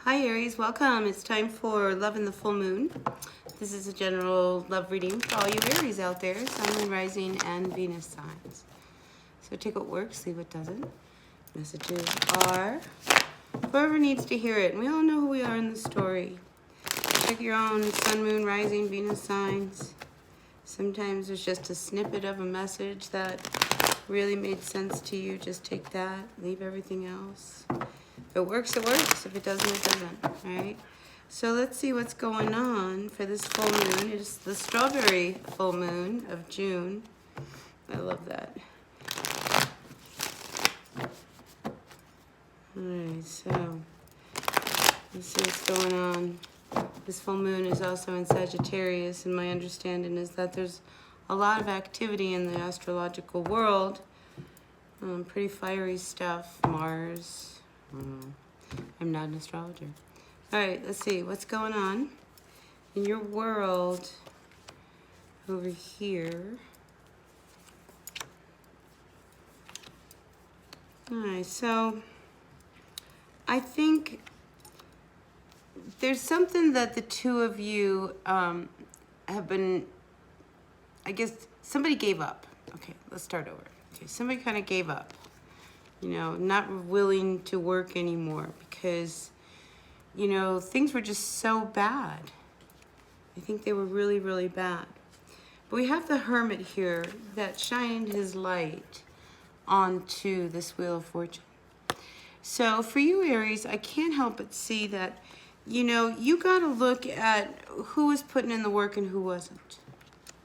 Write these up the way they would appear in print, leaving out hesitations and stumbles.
Hi Aries, welcome. It's time for Love in the Full Moon. This is a general love reading for all you Aries out there, Sun, Moon, Rising, and Venus signs. So take what works, leave what doesn't. Messages are whoever needs to hear it. And we all know who we are in the story. Check your own Sun, Moon, Rising, Venus signs. Sometimes there's just a snippet of a message that really made sense to you. Just take that, leave everything else. If it works, it works. If it doesn't, it doesn't, right? So let's see what's going on for this full moon. It is the strawberry full moon of June. I love that. All right, so let's see what's going on. This full moon is also in Sagittarius, and my understanding is that there's a lot of activity in the astrological world. Pretty fiery stuff, Mars. I'm not an astrologer. All right, let's see what's going on in your world over here. All right, so I think there's something that the two of you have been, I guess somebody gave up. Okay, let's start over. Okay, somebody kind of gave up. You know, not willing to work anymore because, you know, things were just so bad. I think they were really, really bad. But we have the Hermit here that shined his light onto this Wheel of Fortune. So for you, Aries, I can't help but see that, you know, you got to look at who was putting in the work and who wasn't.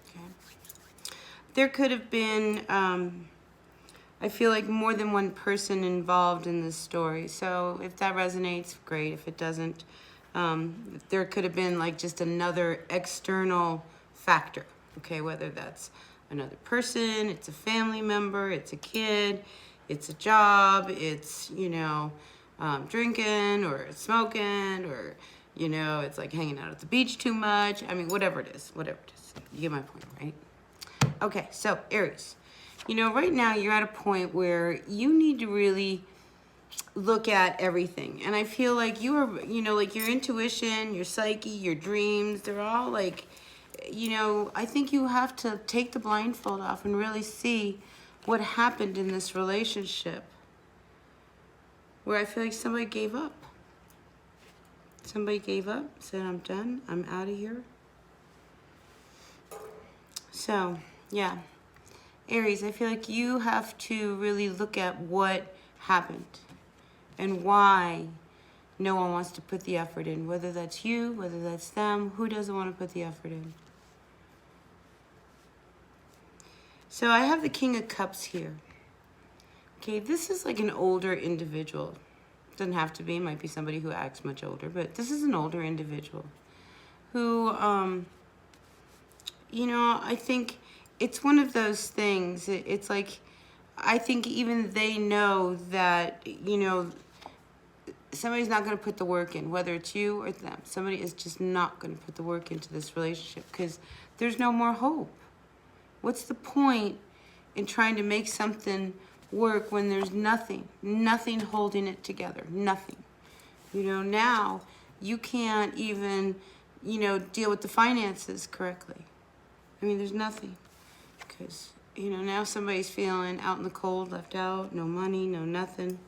Okay. There could have been... I feel like more than one person involved in this story. So if that resonates, great. If it doesn't, there could have been like just another external factor. Okay, whether that's another person, it's a family member, it's a kid, it's a job, it's, you know, drinking or smoking, or, you know, it's like hanging out at the beach too much. I mean, whatever it is, whatever it is. You get my point, right? Okay, so Aries. You know, right now you're at a point where you need to really look at everything. And I feel like you are, you know, like your intuition, your psyche, your dreams, they're all like, you know, I think you have to take the blindfold off and really see what happened in this relationship where I feel like somebody gave up. Somebody gave up, said, I'm done, I'm out of here. So, yeah. Aries, I feel like you have to really look at what happened and why no one wants to put the effort in, whether that's you, whether that's them, who doesn't want to put the effort in. So I have the King of Cups here. Okay, this is like an older individual. Doesn't have to be, it might be somebody who acts much older, but this is an older individual who, you know, I think it's one of those things. It's like, I think even they know that, you know, somebody's not going to put the work in, whether it's you or them. Somebody is just not going to put the work into this relationship because there's no more hope. What's the point in trying to make something work when there's nothing holding it together, nothing. You know, now you can't even, you know, deal with the finances correctly. I mean, there's nothing. Because, you know, now somebody's feeling out in the cold, left out, no money, no nothing.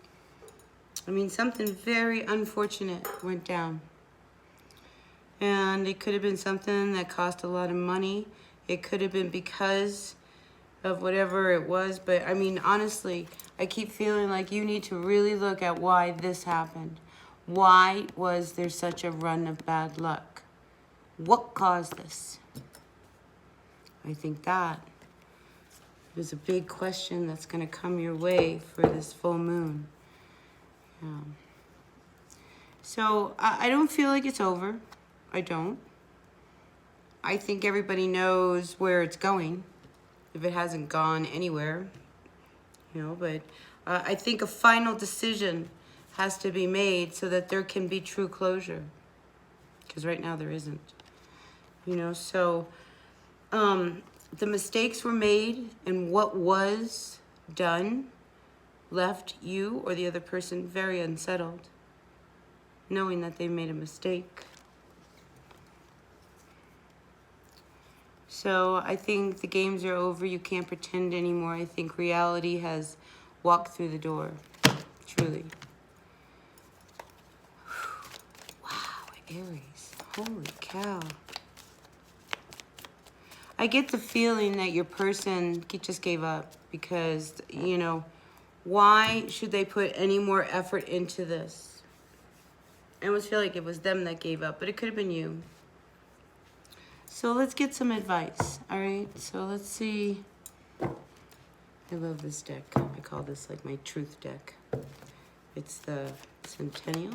I mean, something very unfortunate went down. And it could have been something that cost a lot of money. It could have been because of whatever it was. But, I mean, honestly, I keep feeling like you need to really look at why this happened. Why was there such a run of bad luck? What caused this? I think that is a big question that's going to come your way for this full moon. So I don't feel like it's over. I don't. I think everybody knows where it's going, if it hasn't gone anywhere, you know, but I think a final decision has to be made so that there can be true closure, because right now there isn't, you know. So the mistakes were made, and what was done left you or the other person very unsettled. knowing that they made a mistake. So I think the games are over. You can't pretend anymore. I think reality has walked through the door. Truly. Wow, Aries. Holy cow. I get the feeling that your person just gave up because, you know, why should they put any more effort into this? I almost feel like it was them that gave up, but it could have been you. So let's get some advice, all right? So let's see. I love this deck. I call this like my truth deck. It's the Centennial.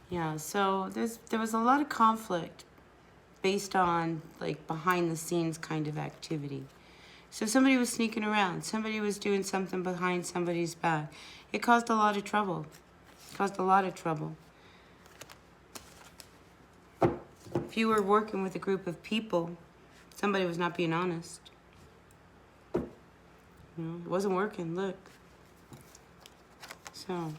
Yeah, so there was a lot of conflict based on like behind the scenes kind of activity. So somebody was sneaking around. Somebody was doing something behind somebody's back. It caused a lot of trouble. It caused a lot of trouble. If you were working with a group of people, somebody was not being honest. You know, it wasn't working, look. So,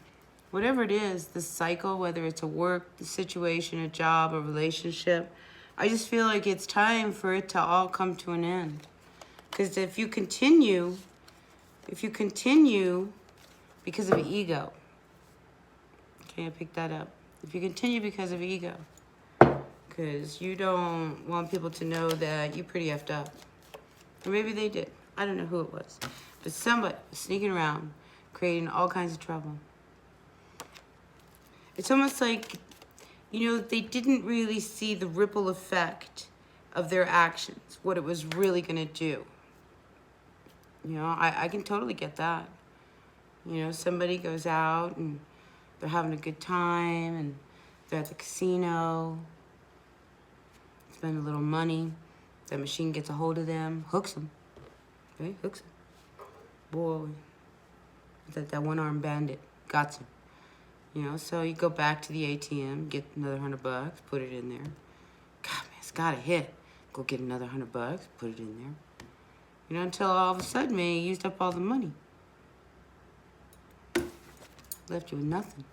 whatever it is, the cycle, whether it's a work situation, a job, a relationship, I just feel like it's time for it to all come to an end. Because if you continue because of ego, okay, I picked that up. If you continue because of ego, because you don't want people to know that you're pretty effed up. Or maybe they did. I don't know who it was. But somebody was sneaking around, creating all kinds of trouble. It's almost like, you know, they didn't really see the ripple effect of their actions, what it was really going to do. You know, I can totally get that. You know, somebody goes out and they're having a good time and they're at the casino, spend a little money, that machine gets a hold of them, hooks them, right? Hooks them. Boy, that one-armed bandit got him. You know, so you go back to the ATM, get another $100, put it in there. God, man, it's got to hit. Go get another $100, put it in there. You know, until all of a sudden, man, you used up all the money. Left you with nothing.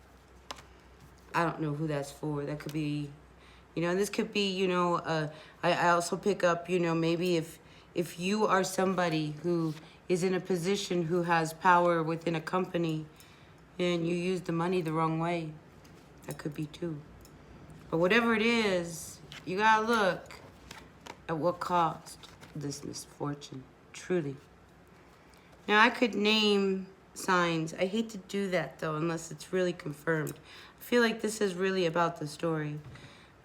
I don't know who that's for. That could be, you know, this could be, you know, I also pick up, you know, maybe if you are somebody who is in a position who has power within a company and you use the money the wrong way, that could be too. But whatever it is, you gotta look at what caused this misfortune, truly. Now, I could name signs. I hate to do that, though, unless it's really confirmed. I feel like this is really about the story,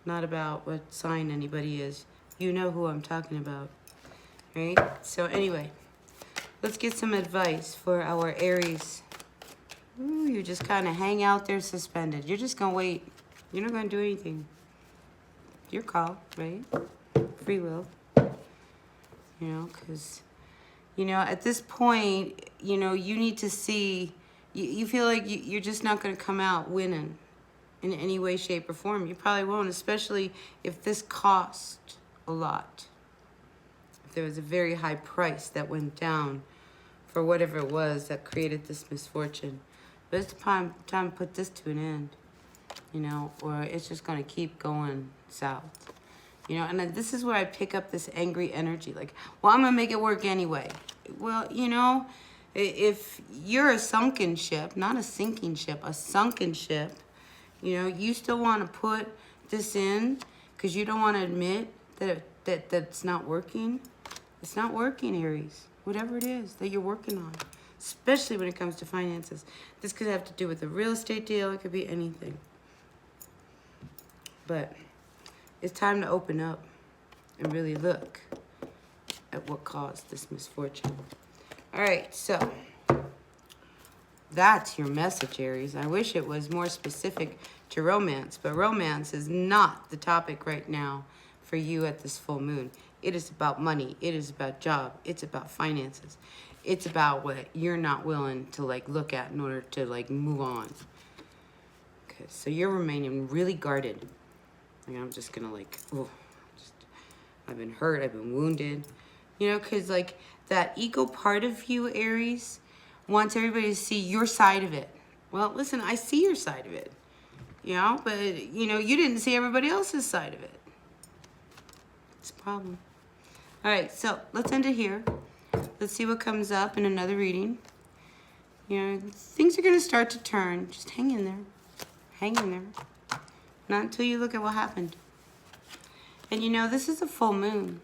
not about what sign anybody is. You know who I'm talking about, right? So anyway, let's get some advice for our Aries. Ooh, you just kind of hang out there suspended. You're just going to wait. You're not going to do anything. Your call, right? Free will. You know, because, you know, at this point, you know, you need to see, you feel like you're just not going to come out winning in any way, shape, or form. You probably won't, especially if this cost a lot. If there was a very high price that went down for whatever it was that created this misfortune. But it's time to put this to an end, you know, or it's just going to keep going south. You know, and then this is where I pick up this angry energy. Like, well, I'm going to make it work anyway. Well, you know, if you're a sunken ship, not a sinking ship, a sunken ship, you know, you still want to put this in because you don't want to admit that that's not working. It's not working, Aries. Whatever it is that you're working on, especially when it comes to finances. This could have to do with a real estate deal. It could be anything. But it's time to open up and really look at what caused this misfortune. All right, so that's your message, Aries. I wish it was more specific to romance, but romance is not the topic right now for you at this full moon. It is about money. It is about job. It's about finances. It's about what you're not willing to, like, look at in order to, like, move on. Okay, so you're remaining really guarded. Like, I'm just gonna, like, I've been hurt, I've been wounded. You know, because, like, that ego part of you, Aries, wants everybody to see your side of it. Well, listen, I see your side of it, you know, but, you know, you didn't see everybody else's side of it. It's a problem. All right, so let's end it here. Let's see what comes up in another reading. You know, things are going to start to turn. Just hang in there. Hang in there. Not until you look at what happened. And you know, this is a full moon.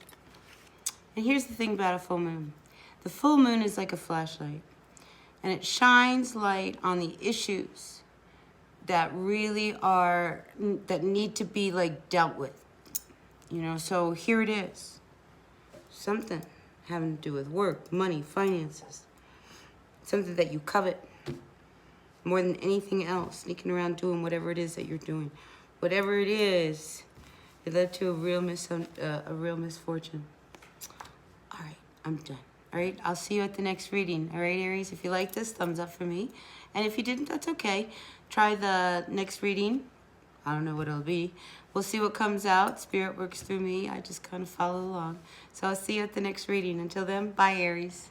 And here's the thing about a full moon. The full moon is like a flashlight. And it shines light on the issues that really are, that need to be like dealt with. You know, so here it is. Something having to do with work, money, finances. Something that you covet more than anything else. Sneaking around doing whatever it is that you're doing. Whatever it is, it led to a real misfortune. All right, I'm done. All right, I'll see you at the next reading. All right, Aries, if you like this, thumbs up for me. And if you didn't, that's okay. Try the next reading. I don't know what it'll be. We'll see what comes out. Spirit works through me. I just kind of follow along. So I'll see you at the next reading. Until then, bye, Aries.